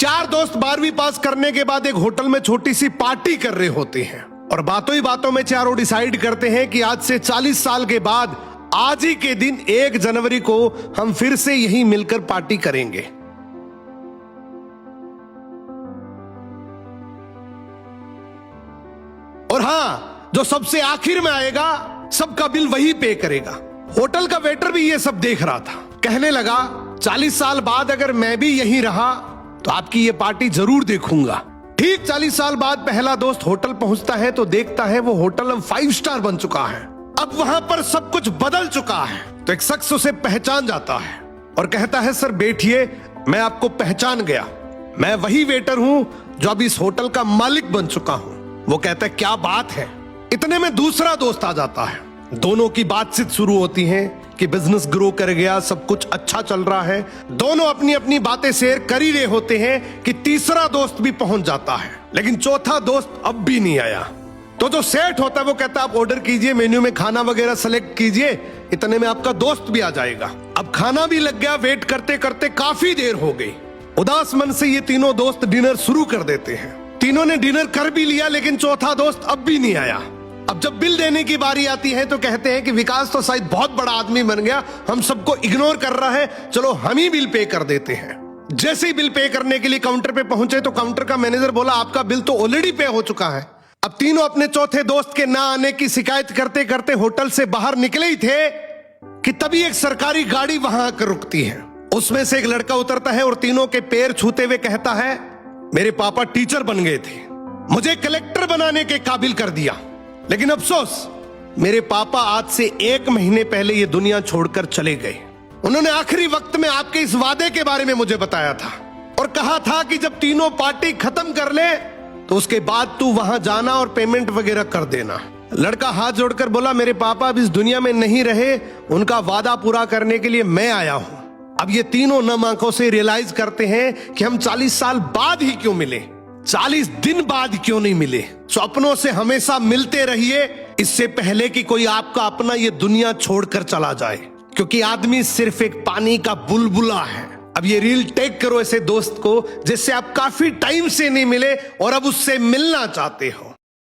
चार दोस्त 12वीं पास करने के बाद एक होटल में छोटी सी पार्टी कर रहे होते हैं और बातों ही बातों में चारों डिसाइड करते हैं कि आज से 40 साल के बाद आज ही के दिन 1 जनवरी को हम फिर से यहीं मिलकर पार्टी करेंगे। और हां, जो सबसे आखिर में आएगा सबका बिल वही पे करेगा। होटल का वेटर भी ये सब देख रहा था। कहने लगा 40 साल बाद अगर मैं भी यहीं रहा तो आपकी ये पार्टी जरूर देखूंगा। ठीक 40 साल बाद पहला दोस्त होटल पहुंचता है तो देखता है वो होटल अब 5 स्टार बन चुका है। अब वहां पर सब कुछ बदल चुका है। तो एक शख्स उसे पहचान जाता है और कहता है सर बैठिए, मैं आपको पहचान गया, मैं वही वेटर हूं जो अब इस होटल का मालिक बन चुका हूं। वो कहता है क्या बात है। इतने में दूसरा दोस्त आ जाता है। दोनों की बातचीत शुरू होती है कि बिजनेस ग्रो कर गया, सब कुछ अच्छा चल रहा है। दोनों अपनी अपनी बातें शेयर कर ही रहे होते हैं कि तीसरा दोस्त भी पहुंच जाता है, लेकिन चौथा दोस्त अब भी नहीं आया। तो जो सेठ होता है वो कहता है आप ऑर्डर कीजिए, मेन्यू में खाना वगैरह सेलेक्ट कीजिए, इतने में आपका दोस्त भी आ जाएगा। अब खाना भी लग गया। वेट करते करते काफी देर हो गई। उदास मन से ये तीनों दोस्त डिनर शुरू कर देते हैं। तीनों ने डिनर कर भी लिया, लेकिन चौथा दोस्त अब भी नहीं आया। अब जब बिल देने की बारी आती है तो कहते हैं कि विकास तो शायद बहुत बड़ा आदमी बन गया, हम सबको इग्नोर कर रहा है, चलो हम ही बिल पे कर देते हैं। जैसे ही बिल पे करने के लिए काउंटर पे पहुंचे तो काउंटर का मैनेजर बोला आपका बिल तो ऑलरेडी पे हो चुका है। अब तीनों अपने चौथे दोस्त के ना आने की शिकायत करते करते होटल से बाहर निकले ही थे कि तभी एक सरकारी गाड़ी वहां आकर रुकती है। उसमें से एक लड़का उतरता है और तीनों के पैर छूते हुए कहता है मेरे पापा टीचर बन गए थे, मुझे कलेक्टर बनाने के काबिल कर दिया, लेकिन अफसोस मेरे पापा आज से 1 महीने पहले ये दुनिया छोड़कर चले गए। उन्होंने आखिरी वक्त में आपके इस वादे के बारे में मुझे बताया था और कहा था कि जब तीनों पार्टी खत्म कर ले तो उसके बाद तू वहां जाना और पेमेंट वगैरह कर देना। लड़का हाथ जोड़कर बोला मेरे पापा अब इस दुनिया में नहीं रहे, उनका वादा पूरा करने के लिए मैं आया हूं। अब ये तीनों नम आंखों से रियलाइज करते हैं कि हम 40 साल बाद ही क्यों मिले, 40 दिन बाद क्यों नहीं मिले। स्वप्नों से हमेशा मिलते रहिए, इससे पहले कि कोई आपका अपना ये दुनिया छोड़कर चला जाए, क्योंकि आदमी सिर्फ एक पानी का बुलबुला है। अब ये रील टैग करो ऐसे दोस्त को जिससे आप काफी टाइम से नहीं मिले और अब उससे मिलना चाहते हो।